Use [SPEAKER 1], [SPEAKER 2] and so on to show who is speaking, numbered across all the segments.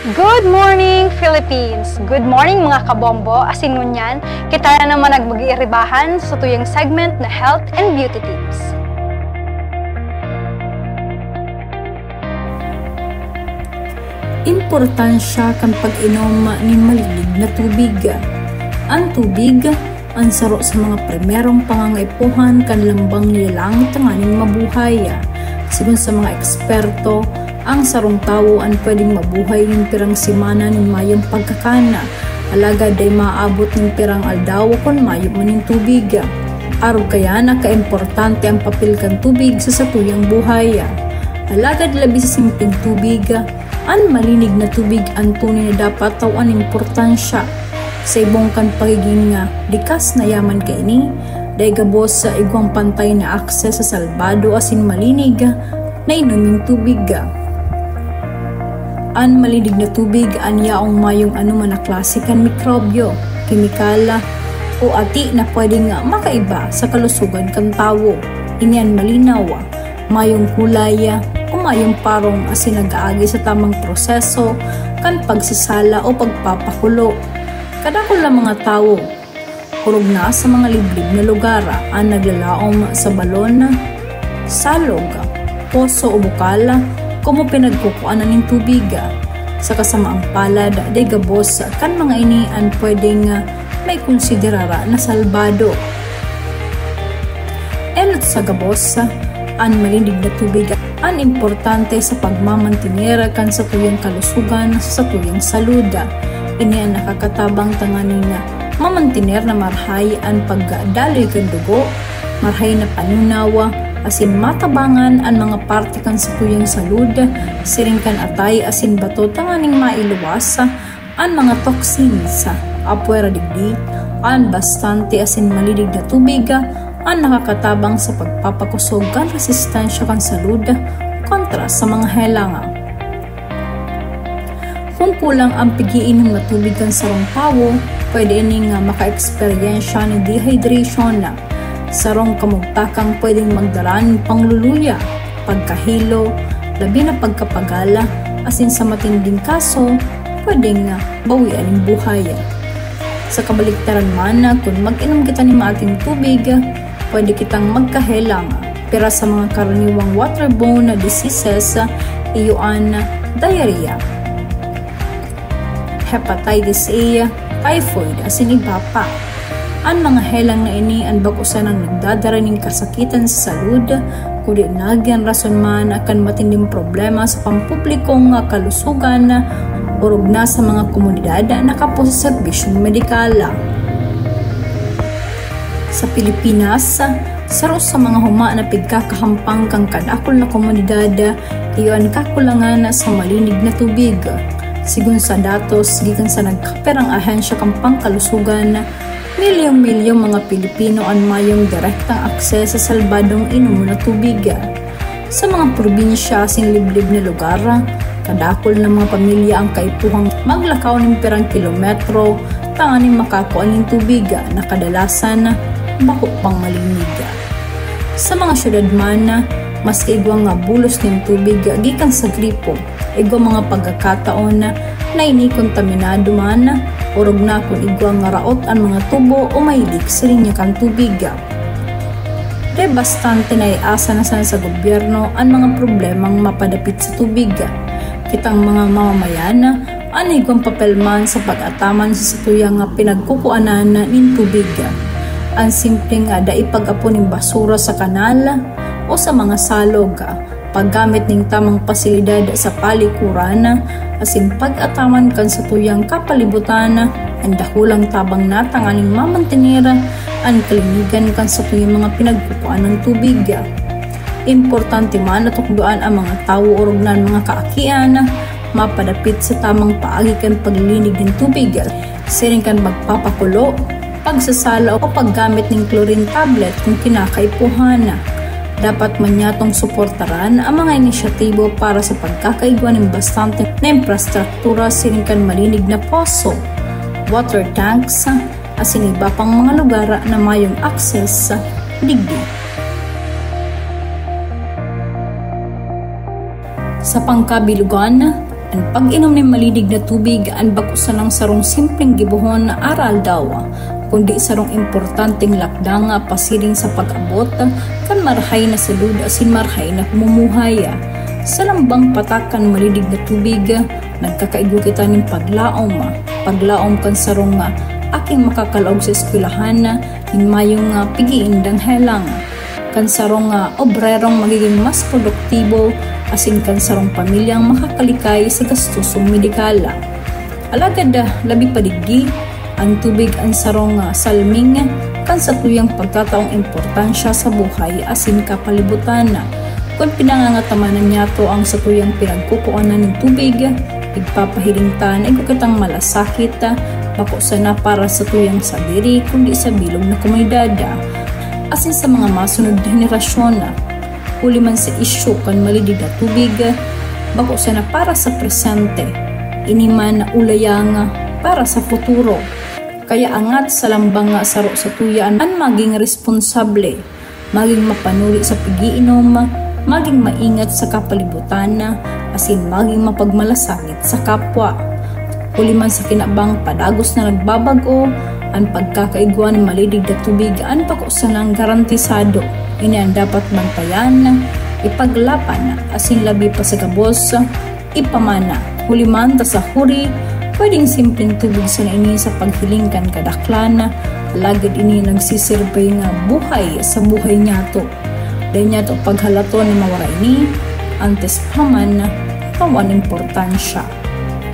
[SPEAKER 1] Good morning, Philippines! Good morning mga kabombo! Asin ngunyan, kita na naman nagmag-iiribahan sa tuyang segment na Health and Beauty Tips.
[SPEAKER 2] Importansya kan pag-inom ni malilig na tubig. Ang tubig, ang saro sa mga primerong pangangaipuhan kan lambang nilang tanganing mabuhay. Sigun sa mga eksperto, ang sarong tao ang pwedeng mabuhay ng pirang simana ng mayong pagkakana. Alaga day maabot ng pirang aldaw kung mayong maning tubig. Araw kaya naka-importante ang papel kan tubig sa satuyang buhay. Alagad labi sa simpleng tubig, ang malinig na tubig ang tunay na dapat tawan importansya. Sa ibong kan pagiging likas na yaman kaini, day gabos sa igwang pantay na akses sa salbado asin malinig na inuming tubig. Ang malinig na tubig ang yaong mayong anuman na klase kan mikrobyo, kimikala o ati na pwedeng makaiba sa kalusugan kan tawo. Ini ang malinaw, mayong kulay o mayong parong asin nag-aagi sa tamang proseso kan pagsasala o pagpapakulo. Kadakol lang mga tawo, kurog na sa mga liblib na lugar ang naglalaom sa balon, salog, poso o bukala kumo pinagkukuanan ng tubig. Sa kasamaang palad, day gabos kan mga ini ang pwedeng may konsiderara na salbado. Elot sa gabos, ang malinig na tubig ang importante sa pagmamantinera kan sa tuyang kalusugan sa tuyang saluda. Ini ang nakakatabang tanganing mamantiner na marhay ang pagdaloy kan dugo, marhay na panunawa, asin matabangan ang mga parte kan sa tuyang salud, siring kan atay asin bato tanganing mailuwas ang mga toxins. Apwera digdi, ang bastante asin malilig na tubig ang nakakatabang sa pagpapakusog kan resistensya kan salud kontra sa mga helanga. Kung kulang ang pigiinom na tubig kan sarong tawo, pwede ining maka-eksperyensya ni dehydration. Sarong kamugtakang pwedeng magdaraan pangluluya, pagkahilo, labi na pagkapagala, asin sa matinding kaso, pwedeng bawian ng buhay. Sa kabaliktaran man, kung mag-inom kita ni maating tubig, pwede kitang magkahelang. Pero sa mga karaniwang waterborne diseases, iyon diarrhea, hepatitis A, typhoid, asin iba pa. Ang mga helang na ini ang bakusan ang nagdadara ng kasakitan sa salud, kundi nagyan rason man akan matinding problema sa pampublikong kalusugan urog na sa mga komunidad na kapo sa serbisyong medikal. Sa Pilipinas, saro sa mga huma na pigkakahampang kang kadakol na komunidad, iyon kakulangan sa malinig na tubig. Sigun sa datos, gikan sa nagkaperang ahensya kang pangkalusugan, milyong-milyong mga Pilipino ang mayong direktang akses sa salbadong inom na tubig. Sa mga probinsya sing liblib na lugar, kadakol ng mga pamilya ang kaipuhang maglakaw ng pirang kilometro tanganing makakuan ng tubig na kadalasan bako pang malinig. Sa mga syudad man, mas kaigwang nga bulos ng tubig gikan sa gripo, igwang mga pagkakataon na ini-kontaminado man, urog na kung igwang nga raot ang mga tubo o mahilig sa linya kang tubig. De bastante na iasa na sa gobyerno ang mga problemang mapadapit sa tubig. Kitang mga mamamayan, ang igwang papel man sa pag-ataman sa satuyang pinagkukuanan ng tubig. Ang simpleng daipag-apo ng basura sa kanal o sa mga salog, paggamit ng tamang pasilidad sa palikuran, asin pag-ataman kan sa tuyang kapalibutan, ang dakulang tabang natanganing mamantinera ang kalinigan kan sa tuyang mga pinagkukuan ng tubig. Importante man na tukduan ang mga tao urog na mga kaakian, mapadapit sa tamang paagi kan paglinig ng tubig, siring kan magpapakulo, pagsasala o paggamit ng chlorine tablet kung kinakaipuhan. Dapat manyatong suportaran ang mga inisyatibo para sa pagkakaigwa ng bastante na infrastruktura siring kan malinig na poso, water tanks, asin iba pang mga lugar na mayong access sa digdi. Sa pangkabilugan, Ang pag-inom ng malinig na tubig ang bakusan ng sarong simpleng gibuhon na aral daw, kundi sarong importanteng lakdang pasiring sa pag-abot kan marhay na salud asin marhay na pumumuhay. Sa lambang patakan malinig na tubig, nagkakaigo kita ng paglaom kan sarong aking makakalaog sa eskwelahan in mayong pigiindang helang. Kan sarong obrerong magiging mas produktibo asin kan sarong pamilyang makakalikay sa gastosong medikal. Alagad labi padigdi, ang tubig ang sarong salming kan sa tuyang pagkataong importansya sa buhay asin kapalibutan. Kung pinangangatamanan niya to ang sa tuyang pinagkukuanan ng tubig, igpapahiringtan ay kukitang malasakit, bako sana para sa tuyang sadiri kundi sa bilog na komunidad. Asin sa mga masunod na henerasyon, uli man sa isyu kan malidig na tubig, bako sana para sa presente, iniman na ulayang para sa futuro. Kaya angat sa lambang saro sa tuyaan ang maging responsable, maging mapanuri sa pigiinom, maging maingat sa kapalibutan, asin maging mapagmalasakit sa kapwa. Uli man sa kinabang padagos na nagbabago, ang pagkakaigwa ng malidig na tubig ang pakusan ng garantisado. Ini ang dapat bantayan, ipaglapan, asin labi pa sa gabos, ipamana. Huli man ta sa huri, pwedeng simpleng tubig sa naini sa paghilingkan kadaklan, lagad ini nagsisirbay nga buhay sa buhay niya to. Dahil niya to paghalato ni mawara ini, antes paman, kawan importansya.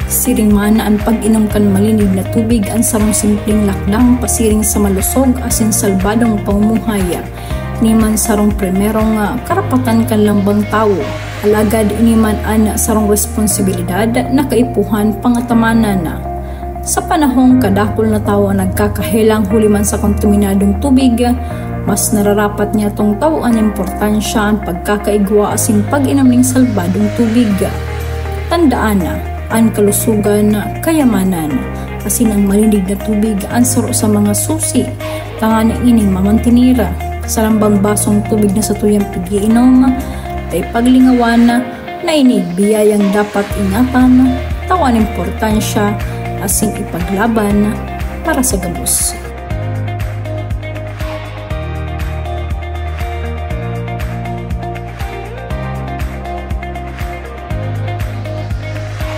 [SPEAKER 2] Siring man ang pag-inom kan malinig na tubig ang sarong simpleng lakdang pasiring sa malusog asin salbadong pamumuhay. Ni man sarong primerong karapatan kan lambang tao. Alagad ini man an sarong responsibilidad na kaipuhan pangatamanan na. Sa panahong kadakol na tao nagkakahelang huli man sa kontaminadong tubig, mas nararapat niya tong tawaan importansya ang pagkakaigwa asin pag-inom ng salbadong tubig. Tandaan na, ang kalusugan, kayamanan, asin ang malinig na tubig ang saro sa mga susi, tanga na ining mamantinira. Sa lambang basong tubig na sa tuyang pigiinom, ay paglingawan na inig biyayang dapat ingatan, tawan importansya, asin ipaglaban para sa gabos.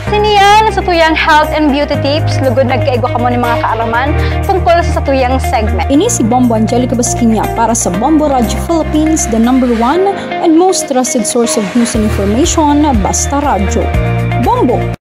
[SPEAKER 1] Siniyan sa tuyang health and beauty tips, lugod nagkaigwa ka mo ng mga kaalaman tungkol sa tuyang segment.
[SPEAKER 2] Ini si Bombo Angelica Basquinia para sa Bombo Radio Philippines, the #1 and most trusted source of news and information, basta radyo. Bombo!